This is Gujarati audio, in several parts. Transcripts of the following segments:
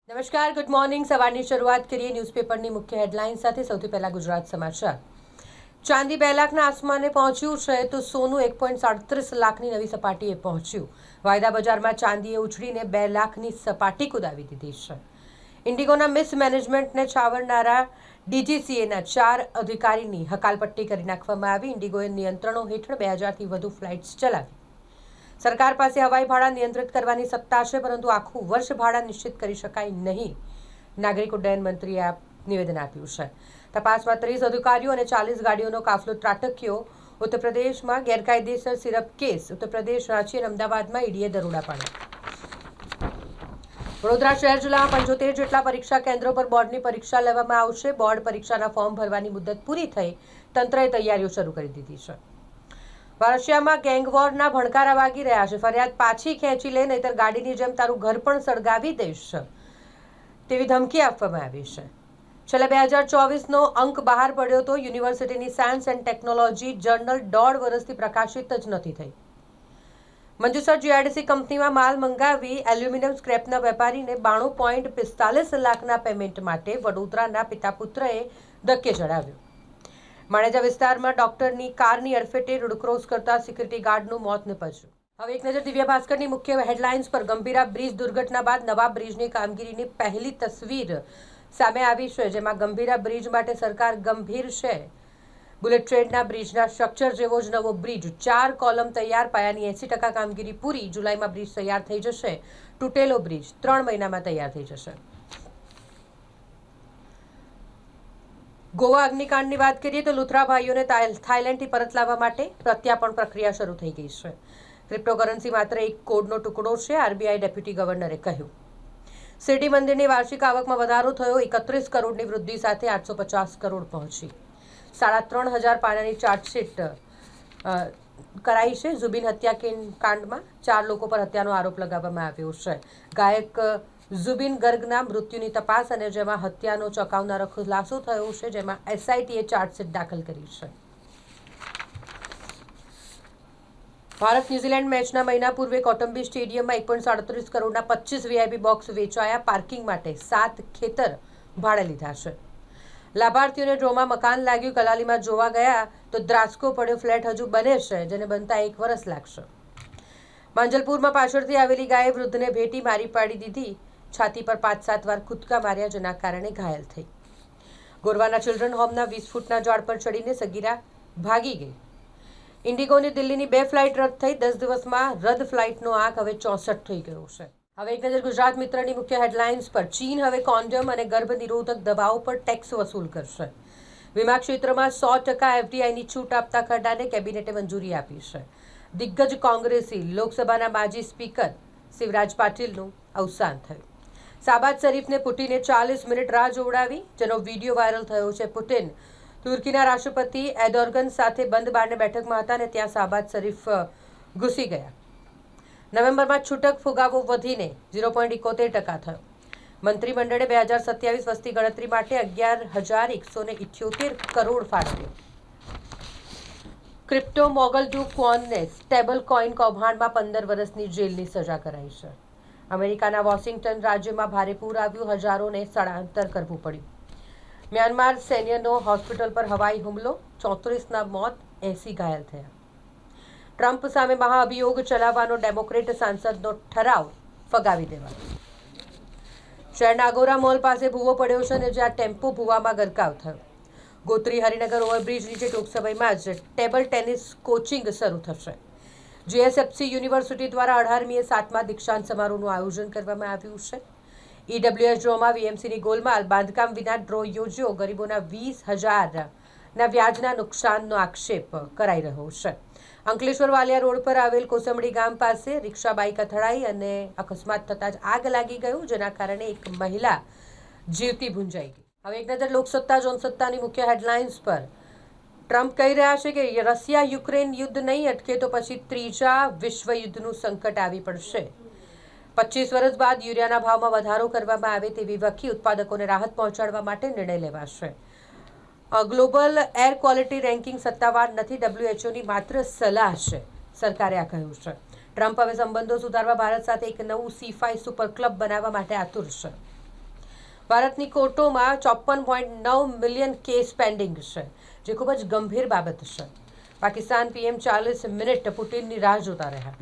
નમસ્કાર, ગુડ મોર્નિંગ. સવારની શરૂઆત કરીએ ન્યૂઝપેપરની મુખ્ય હેડલાઇન સાથે. સૌથી પહેલા ગુજરાત સમાચાર. ચાંદી 2 લાખના આસમાને પહોંચ્યું છે તો સોનું 1.37 લાખની નવી સપાટીએ પહોંચ્યું. વાયદા બજારમાં ચાંદીએ ઉછળીને 2 લાખની સપાટી કુદાવી દીધી છે. ઇન્ડિગોના મિસમેનેજમેન્ટને છાવરનારા ડીજીસીએના 4 અધિકારીની હકાલપટ્ટી કરી નાખવામાં આવી. ઇન્ડિગોએ નિયંત્રણો હેઠળ 2000થી વધુ ફ્લાઇટ્સ ચલાવી. સરકાર પાસે હવાઈ ભાડા નિયંત્રિત કરવાની સત્તા છે, પરંતુ આખું વર્ષ ભાડા નિશ્ચિત કરી શકાય નહીં. નાગરિક ઉડ્ડયન મંત્રીએ નિવેદન આપ્યું છે. તપાસમાં 30 અધિકારીઓ અને 40 ગાડીઓનો કાફલો ત્રાટક્યો. ઉત્તર પ્રદેશમાં ગેરકાયદેસર સિરપ કેસ. ઉત્તર પ્રદેશ, રાંચી અને અમદાવાદમાં ઈડીએ દરોડા પાડ્યા. વડોદરા શહેર જિલ્લામાં 75 જેટલા પરીક્ષા કેન્દ્રો પર બોર્ડની પરીક્ષા લેવામાં આવશે. બોર્ડ પરીક્ષાના ફોર્મ ભરવાની મુદત પૂરી થઈ. તંત્રએ તૈયારીઓ શરૂ કરી દીધી છે. રશિયામાં ગેંગવોરના ભણકારા વાગી રહ્યા છે. ફરિયાદ પાછી ખેંચી લે, નહીતર ગાડીની જેમ તારું ઘર પણ સળગાવી દઈશ તેવી ધમકી આપવામાં આવી છે. છેલ્લે 2024નો અંક બહાર પડ્યો તો યુનિવર્સિટીની સાયન્સ એન્ડ ટેકનોલોજી જર્નલ 1.5 વર્ષથી પ્રકાશિત જ નથી થઈ. મંજુસર જીઆઈડીસી કંપનીમાં માલ મંગાવી એલ્યુમિનિયમ સ્ક્રેપના વેપારીને 92.45 લાખના પેમેન્ટ માટે વડોદરાના પિતા પુત્રએ ધક્કે ચડાવ્યો. માણેજા વિસ્તારમાં ડોક્ટરની કારની અડફેટે રોડ ક્રોસ કરતા સિક્યુરિટી ગાર્ડનું મોત નિપજ્યું. હવે એક નજર દિવ્ય ભાસ્કરની મુખ્ય હેડલાઇન્સ પર. ગંભીરા બ્રિજ દુર્ઘટના બાદ નવા બ્રિજની કામગીરીની પહેલી તસવીર સામે આવી છે, જેમાં ગંભીરા બ્રિજ માટે સરકાર ગંભીર છે. બુલેટ ટ્રેનના બ્રિજના સ્ટ્રક્ચર જેવો જ નવો બ્રિજ. 4 કોલમ તૈયાર, પાયાની 80% કામગીરી પૂરી. જુલાઈમાં બ્રિજ તૈયાર થઈ જશે. તૂટેલો બ્રિજ 3 મહિનામાં તૈયાર થઈ જશે. ગોવા અગ્નિકાંડની વાત કરીએ તો લુથરા ભાઈઓને થાઇલેન્ડથી પરત લાવવા માટે પ્રત્યાર્પણ પ્રક્રિયા શરૂ થઈ ગઈ છે. ક્રિપ્ટોકરન્સી માત્ર એક કોડનો ટુકડો છે, આરબીઆઈ ડેપ્યુટી ગવર્નરે કહ્યું. શિરડી મંદિરની વાર્ષિક આવકમાં વધારો થયો. 31 કરોડની વૃદ્ધિ સાથે 850 કરોડ પહોંચી. 3500 પાનાની ચાર્જશીટ કરાઈ છે. ઝુબિન હત્યાકાંડમાં 4 લોકો પર હત્યાનો આરોપ લગાવવામાં આવ્યો છે. ગાયક ઝુબિન ગર્ગના મૃત્યુની તપાસ અને જેમાં હત્યાનો ચોંકાવનારો ખુલાસો થયો છે, જેમાં એસઆઈટીએ ચાર્જશીટ દાખલ કરી છે. ભારત ન્યૂઝીલેન્ડ મેચના મહિના પૂર્વે કોટમ્બી સ્ટેડિયમમાં 1.37 કરોડના 25 વીઆઈપી બોક્સ વેચાયા. પાર્કિંગ માટે 7 ખેતર ભાડે લીધા છે. લાભાર્થીઓને ડ્રોમાં મકાન લાગ્યું. કલાલીમાં જોવા ગયા તો દ્રાસકો પડ્યો. ફ્લેટ હજુ બને છે, જેને બનતા 1 વર્ષ લાગશે. માંજલપુરમાં પાછળથી આવેલી ગાયે વૃદ્ધને ભેટી મારી પાડી દીધી. છાતી પર 5-7 વાર કૂદકા માર્યા, જેના કારણે ઘાયલ થઈ. ગોરવાના ચિલ્ડ્રન હોમના 20 ફૂટના ઝાડ પર ચડીને સગીરા ભાગી ગઈ. ઇન્ડિગોની દિલ્હીની 2 ફ્લાઇટ રદ થઈ. 10 દિવસમાં રદ ફ્લાઇટનો આંક હવે 64 થઈ ગયો છે. હવે એક નજર ગુજરાત મિત્રની મુખ્ય હેડલાઇન્સ પર. ચીન હવે કોન્ડોમ અને ગર્ભ નિરોધક દવાઓ પર ટેક્સ વસૂલ કરશે. વીમા ક્ષેત્રમાં 100% એફડીઆઈની છૂટ આપતા ખરડાને કેબિનેટે મંજૂરી આપી છે. દિગ્ગજ કોંગ્રેસી લોકસભાના માજી સ્પીકર શિવરાજ પાટીલનું અવસાન થયું. શાહબાઝ શરીફને પુટિને 40 મિનિટ રાહ જોવડાવી, જેનો વિડીયો વાયરલ થયો છે. પુટિન તુર્કીના રાષ્ટ્રપતિ એર્દોગન સાથે બંધ બારણે બેઠકમાં હતા અને ત્યાં શાહબાઝ શરીફ ઘૂસી ગયા. નવેમ્બરમાં છૂટક ફુગાવો વધીને 0.71% થયો. મંત્રીમંડળે 2027 વસ્તી ગણતરી માટે 11,178 કરોડ ફાળવ્યો. ક્રિપ્ટો મોગલ ડુ ક્વોનને સ્ટેબલ કોઇન કૌભાંડમાં 15 વર્ષની જેલની સજા કરાઈ છે. અમેરિકાના વોશિંગ્ટન રાજ્યમાં ભારે પૂર આવ્યું. હજારોને સ્થળાંતર કરવું પડ્યું. મ્યાનમાર સૈન્યનો હોસ્પિટલ પર હવાઈ હુમલો. 34ના મોત, 80 ઘાયલ થયા. ટ્રમ્પ સામે મહાઅભિયોગ ચલાવવાનો ડેમોક્રેટ સાંસદનો ઠરાવ ફગાવી દેવાયો. શહેરના અગોરા મોલ પાસે ભૂવો પડ્યો છે અને જ્યાં ટેમ્પો ભૂવામાં ગરકાવ થયો. ગોત્રી હરિનગર ઓવરબ્રિજ નીચે ટૂંક સમયમાં જ ટેબલ ટેનિસ કોચિંગ શરૂ થશે. જીએસએફસી યુનિવર્સિટી દ્વારા 18મીએ 7મા દીક્ષાંત સમારોહનું આયોજન કરવામાં આવ્યું છે. ઈડબ્લ્યુએસ ડ્રોમાં વીએમસીની ગોલમાલ. બાંધકામ વિના ડ્રો યોજ્યો. ગરીબોના 20,000ના વ્યાજના નુકસાનનો આક્ષેપ કરાઈ રહ્યો છે. અંકલેશ્વર વાલિયા રોડ પર આવેલ કોસંબડી ગામ પાસે રિક્ષા બાઇક અથડાઈ અને અકસ્માત થતાં જ આગ લાગી ગયું, જેના કારણે એક મહિલા જીવતી ભૂંજાઈ ગઈ. હવે એક નજર લોકસત્તા જનસત્તાની મુખ્ય હેડલાઇન્સ પર. ટ્રમ્પ કહી રહ્યા છે કે રશિયા યુક્રેન યુદ્ધ નહીં અટકે તો પછી ત્રીજા વિશ્વયુદ્ધનું સંકટ આવી પડશે. 25 વર્ષ બાદ યુરિયાના ભાવમાં વધારો કરવામાં આવે તેવી વકી ઉત્પાદકોને રાહત પહોંચાડવા માટે નિર્ણય લેવાશે. ગ્લોબલ એર ક્વોલિટી રેન્કિંગ સત્તાવાર નથી, ડબ્લ્યુએચઓની માત્ર સલાહ છે, સરકારે આ કહ્યું છે. ટ્રમ્પ હવે સંબંધો સુધારવા ભારત સાથે એક નવું C5 સુપર ક્લબ બનાવવા માટે આતુર છે. ભારતની કોર્ટોમાં 54.9 મિલિયન કેસ પેન્ડિંગ છે, જે ખૂબ જ ગંભીર બાબત છે. પાકિસ્તાન પીએમ 40 મિનિટ પુતિનની રાહ જોતા રહ્યા.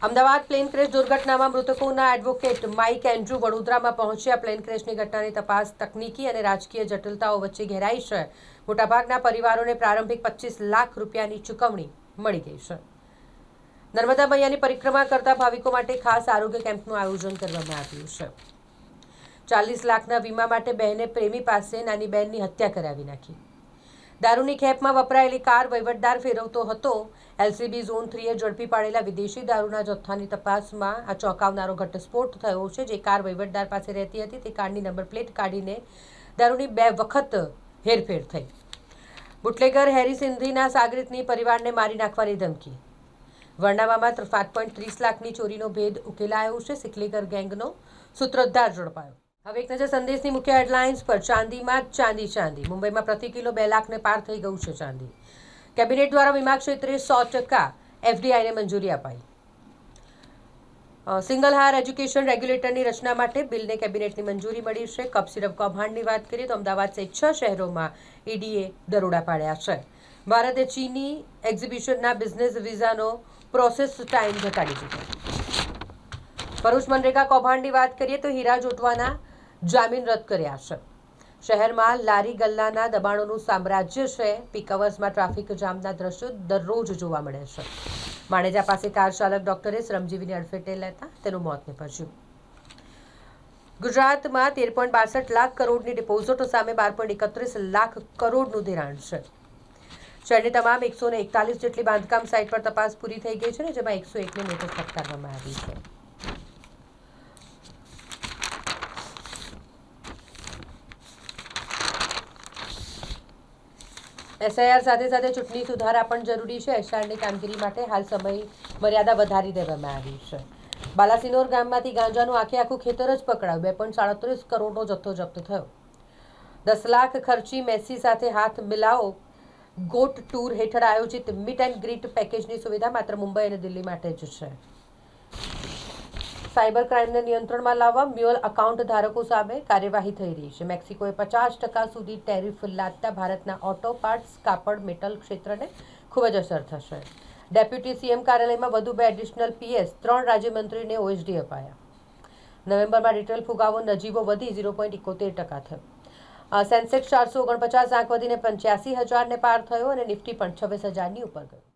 અમદાવાદ પ્લેન ક્રેશ દુર્ઘટનામાં મૃતકોના એડવોકેટ માઇક એન્ડ્રુ વડોદરામાં પહોંચ્યા. પ્લેન ક્રેશની ઘટનાની તપાસ તકનીકી અને રાજકીય જટિલતાઓ વચ્ચે ઘેરાઈ છે. મોટાભાગના પરિવારોને પ્રારંભિક 25 લાખ રૂપિયાની ચૂકવણી મળી ગઈ છે. નર્મદા મૈયાની પરિક્રમા કરતા ભાવિકો માટે ખાસ આરોગ્ય કેમ્પનું આયોજન કરવામાં આવ્યું છે. 40 લાખના વીમા માટે બહેને પ્રેમી પાસે નાની બહેનની હત્યા કરાવી નાખી. દારૂની ખેપમાં વપરાયેલી કાર વહીવટદાર ફેરવતો હતો. એલસીબી ઝોન 3એ ઝડપી પાડેલા વિદેશી દારૂના જથ્થાની તપાસમાં આ ચોંકાવનારો ઘટસ્ફોટ થયો છે. જે કાર વહીવટદાર પાસે રહેતી હતી તે કારની નંબર પ્લેટ કાઢીને દારૂની 2 વખત હેરફેર થઈ. બુટલેગર હેરી સિંધીના સાગરીતની પરિવારને મારી નાખવાની ધમકી. વરનામાં માત્ર 7.30 લાખની ચોરીનો ભેદ ઉકેલાયો છે. સિકલીગર ગેંગનો સૂત્રધાર ઝડપાયો. હવે એક નજર સંદેશની મુખ્ય હેડલાઇન્સ પર. ચાંદીમાં ચાંદી. મુંબઈમાં પ્રતિ કિલો 2 લાખને પાર થઈ ગયું છે ચાંદી. કેબિનેટ દ્વારા વીમા ક્ષેત્રે 100% એફડીઆઈને મંજૂરી અપાઈ. સિંગલ હાયર એજ્યુકેશન રેગ્યુલેટરની રચના માટે બિલને કેબિનેટની મંજૂરી મળી છે. કપ સિરપ કૌભાંડની વાત કરીએ તો અમદાવાદ સહિત 6 શહેરોમાં ઈડીએ દરોડા પાડ્યા છે. ભારતે ચીની એક્ઝિબિશનના બિઝનેસ વિઝાનો પ્રોસેસ ટાઈમ ઘટાડી દીધો. ભરૂચ મનરેગા કૌભાંડની વાત કરીએ તો હીરા જોટવાના જામીન રદ કર્યા છે. શહેરમાં લારી ગલ્લાના દબાણોનું સામ્રાજ્ય છે. પીક અવર્સમાં ટ્રાફિક જામના દ્રશ્યો દરરોજ જોવા મળે છે. માણેજા પાસે કાર ચાલક ડોક્ટરે શ્રમજીવીની અડફેટે લેતા તેનું મોત નીપજ્યું. ગુજરાતમાં 13.62 લાખ કરોડની ડિપોઝિટો સામે 12.31 લાખ કરોડનું ધિરાણ છે. શહેરની તમામ 141 જેટલી બાંધકામ સાઇટ પર તપાસ પૂરી થઈ ગઈ છે, ને જેમાં 101ની નોટિસ ફટકારવામાં આવી છે. એસઆઈઆર સાથે સાથે ચૂંટણી સુધારા પણ જરૂરી છે. એસઆઈઆરની કામગીરી માટે હાલ સમય મર્યાદા વધારી દેવામાં આવી છે. બાલાસિનોર ગામમાંથી ગાંજાનું આખું ખેતર જ પકડાયું. 2.37 કરોડનો જથ્થો જપ્ત થયો. 10 લાખ ખર્ચી મેસી સાથે હાથ મિલાવો ગોટ ટૂર હેઠળ આયોજિત મીટ એન્ડ ગ્રીટ પેકેજની સુવિધા માત્ર મુંબઈ અને દિલ્હી માટે જ છે. સાયબર ક્રાઇમને નિયંત્રણમાં લાવવા મ્યુઅલ એકાઉન્ટ ધારકો સામે કાર્યવાહી થઈ રહી છે. મેક્સિકોએ 50% સુધી ટેરિફ લાદતા ભારતના ઓટો પાર્ટ્સ, કાપડ, મેટલ ક્ષેત્રને ખૂબ જ અસર થશે. ડેપ્યુટી સીએમ કાર્યાલયમાં વધુ 2 એડિશનલ પીએસ, 3 રાજ્યમંત્રીને ઓએસડી અપાયા. નવેમ્બરમાં રિટેલ ફુગાવો નજીવો વધી 0.71% થયો. સેન્સેક્સ 449 આંક વધીને 85,000ને પાર થયો અને નિફ્ટી પણ 26,000ની ઉપર ગયો.